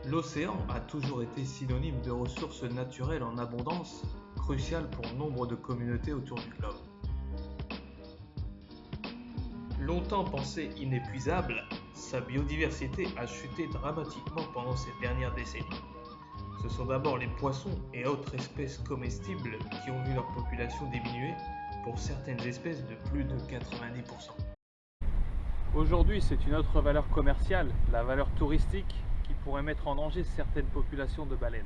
L'océan a toujours été synonyme de ressources naturelles en abondance, cruciales pour nombre de communautés autour du globe. Longtemps pensé inépuisable, sa biodiversité a chuté dramatiquement pendant ces dernières décennies. Ce sont d'abord les poissons et autres espèces comestibles qui ont vu leur population diminuer, pour certaines espèces de plus de 90%. Aujourd'hui, c'est une autre valeur commerciale, la valeur touristique, qui pourrait mettre en danger certaines populations de baleines.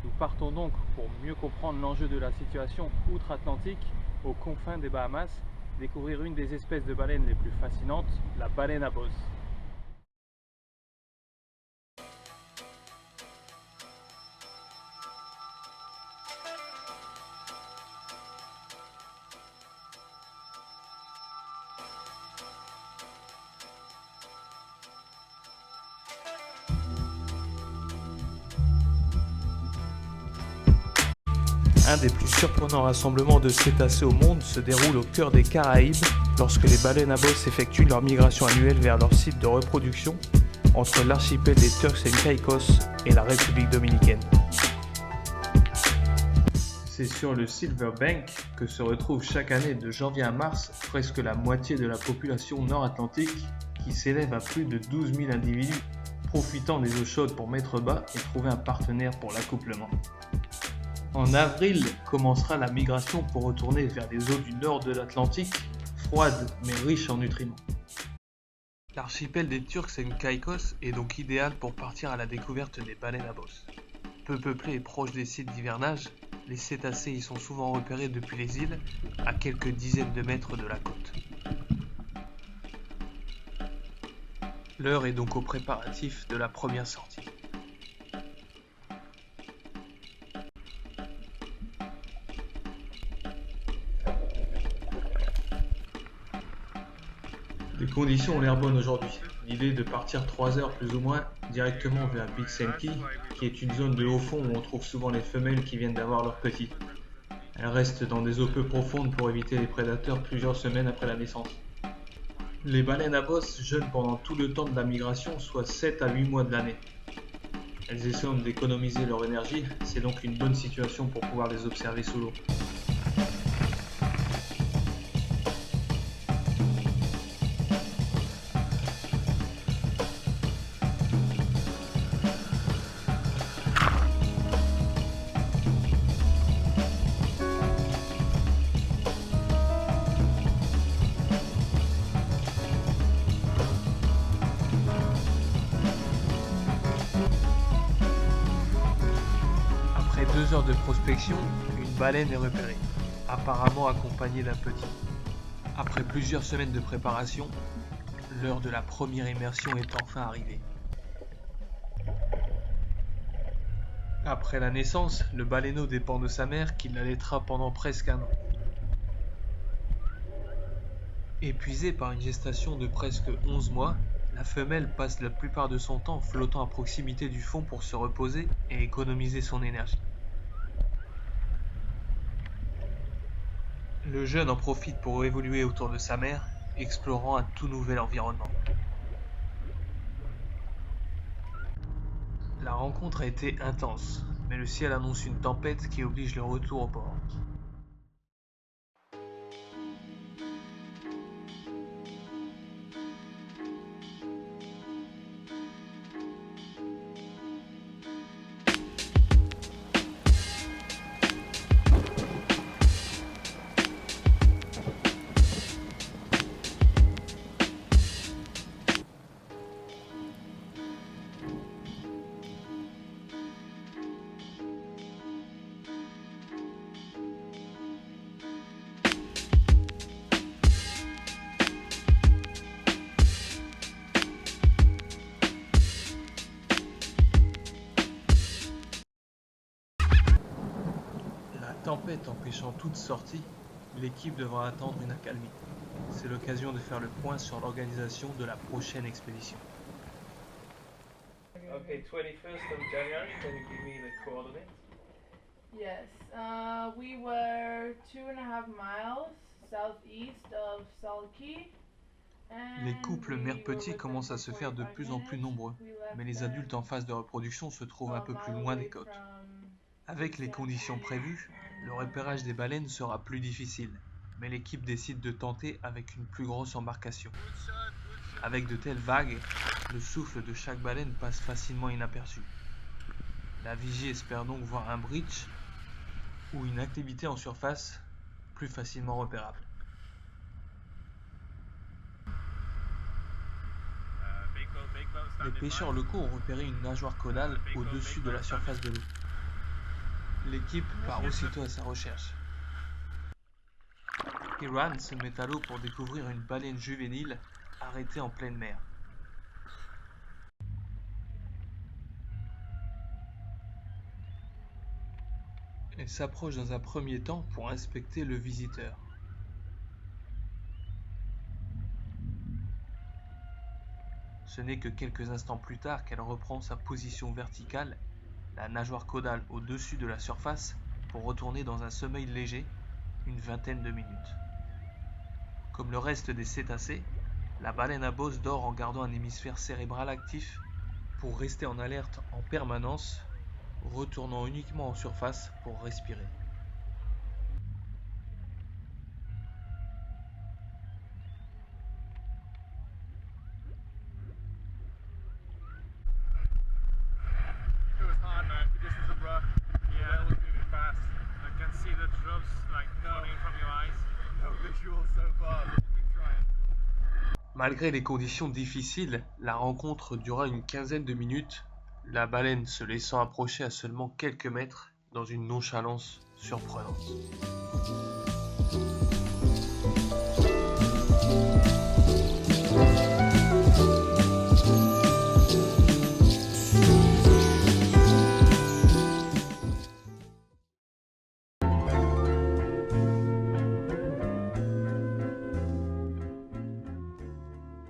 Nous partons donc pour mieux comprendre l'enjeu de la situation outre-Atlantique, aux confins des Bahamas, découvrir une des espèces de baleines les plus fascinantes, la baleine à bosse. Un des plus surprenants rassemblements de cétacés au monde se déroule au cœur des Caraïbes lorsque les baleines à bosse effectuent leur migration annuelle vers leur site de reproduction entre l'archipel des Turks et Caicos et la République dominicaine. C'est sur le Silver Bank que se retrouve chaque année de janvier à mars presque la moitié de la population nord-atlantique qui s'élève à plus de 12 000 individus profitant des eaux chaudes pour mettre bas et trouver un partenaire pour l'accouplement. En avril commencera la migration pour retourner vers les eaux du nord de l'Atlantique, froides mais riches en nutriments. L'archipel des Turks et Caicos est donc idéal pour partir à la découverte des baleines à bosse. Peu peuplés et proches des sites d'hivernage, les cétacés y sont souvent repérés depuis les îles, à quelques dizaines de mètres de la côte. L'heure est donc aux préparatifs de la première sortie. Les conditions ont l'air bonnes aujourd'hui. L'idée est de partir 3 heures plus ou moins directement vers Big Sankey, qui est une zone de haut fond où on trouve souvent les femelles qui viennent d'avoir leurs petits. Elles restent dans des eaux peu profondes pour éviter les prédateurs plusieurs semaines après la naissance. Les baleines à bosse jeûnent pendant tout le temps de la migration, soit 7 à 8 mois de l'année. Elles essaient d'économiser leur énergie, c'est donc une bonne situation pour pouvoir les observer sous l'eau. Après 2 heures de prospection, une baleine est repérée, apparemment accompagnée d'un petit. Après plusieurs semaines de préparation, l'heure de la première immersion est enfin arrivée. Après la naissance, le baleineau dépend de sa mère qui l'allaitera pendant presque un an. Épuisée par une gestation de presque 11 mois, la femelle passe la plupart de son temps flottant à proximité du fond pour se reposer et économiser son énergie. Le jeune en profite pour évoluer autour de sa mère, explorant un tout nouvel environnement. La rencontre a été intense, mais le ciel annonce une tempête qui oblige le retour au port. Tempête empêchant toute sortie, l'équipe devra attendre une accalmie. C'est l'occasion de faire le point sur l'organisation de la prochaine expédition. Okay, 21st of January, can you give me the coordinates? Yes, we were 2.5 miles southeast of Salki. Les couples mère-petit commencent à se faire de plus en plus nombreux, mais les adultes en phase de reproduction se trouvent un peu plus loin des côtes. Avec les conditions prévues, le repérage des baleines sera plus difficile, mais l'équipe décide de tenter avec une plus grosse embarcation. Avec de telles vagues, le souffle de chaque baleine passe facilement inaperçu. La vigie espère donc voir un breach ou une activité en surface plus facilement repérable. Les pêcheurs locaux ont repéré une nageoire caudale au-dessus de la surface de l'eau. L'équipe part aussitôt à sa recherche. Iran se met à l'eau pour découvrir une baleine juvénile arrêtée en pleine mer. Elle s'approche dans un premier temps pour inspecter le visiteur. Ce n'est que quelques instants plus tard qu'elle reprend sa position verticale, la nageoire caudale au-dessus de la surface, pour retourner dans un sommeil léger, une vingtaine de minutes. Comme le reste des cétacés, la baleine à bosse dort en gardant un hémisphère cérébral actif pour rester en alerte en permanence, retournant uniquement en surface pour respirer. Malgré les conditions difficiles, la rencontre dura une quinzaine de minutes, la baleine se laissant approcher à seulement quelques mètres dans une nonchalance surprenante.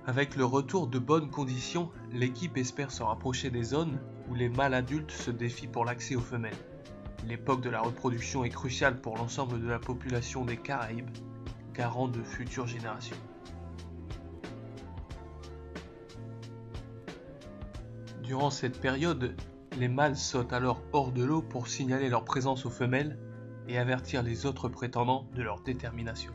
Avec le retour de bonnes conditions, l'équipe espère se rapprocher des zones où les mâles adultes se défient pour l'accès aux femelles. L'époque de la reproduction est cruciale pour l'ensemble de la population des Caraïbes, garant de futures générations. Durant cette période, les mâles sautent alors hors de l'eau pour signaler leur présence aux femelles et avertir les autres prétendants de leur détermination.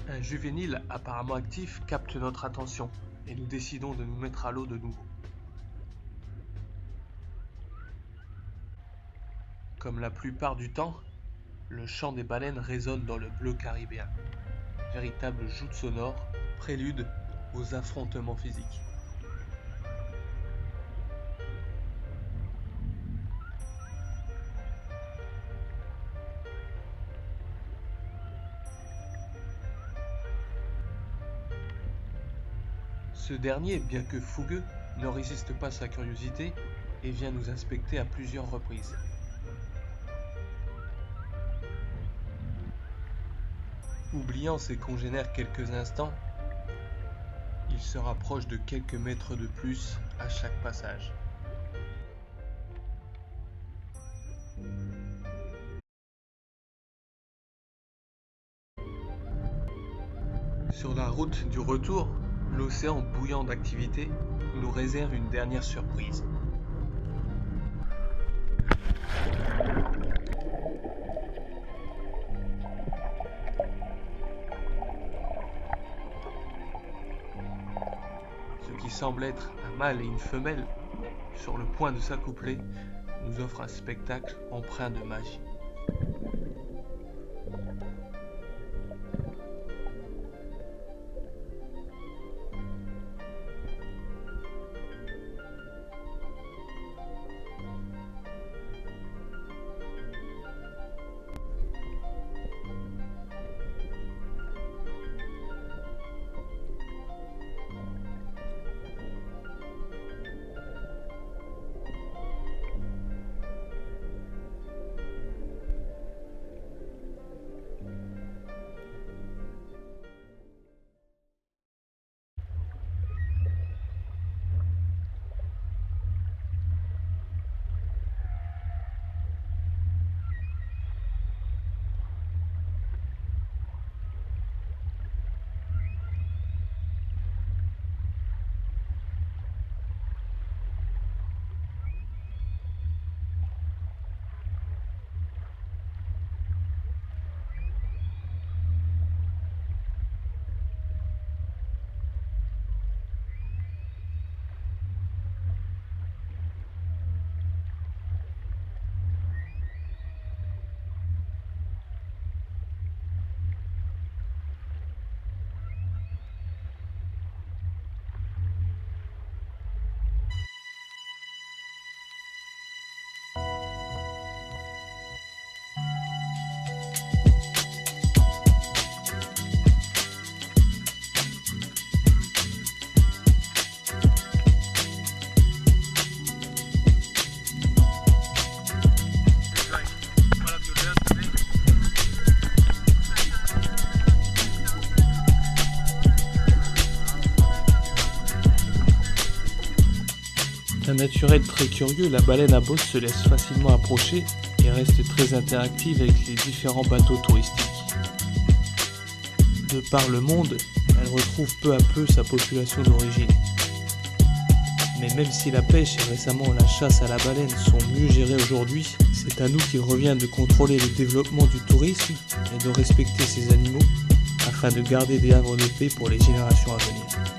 Un juvénile apparemment actif capte notre attention et nous décidons de nous mettre à l'eau de nouveau. Comme la plupart du temps, le chant des baleines résonne dans le bleu caribéen, véritable joute sonore, prélude aux affrontements physiques. Ce dernier, bien que fougueux, ne résiste pas à sa curiosité et vient nous inspecter à plusieurs reprises. Oubliant ses congénères quelques instants, il se rapproche de quelques mètres de plus à chaque passage. Sur la route du retour, l'océan bouillant d'activité nous réserve une dernière surprise. Ce qui semble être un mâle et une femelle, sur le point de s'accoupler, nous offre un spectacle empreint de magie. naturel très curieux, la baleine à bosse se laisse facilement approcher et reste très interactive avec les différents bateaux touristiques. De par le monde, elle retrouve peu à peu sa population d'origine. Mais même si la pêche et récemment la chasse à la baleine sont mieux gérées aujourd'hui, c'est à nous qu'il revient de contrôler le développement du tourisme et de respecter ces animaux afin de garder des havres de paix pour les générations à venir.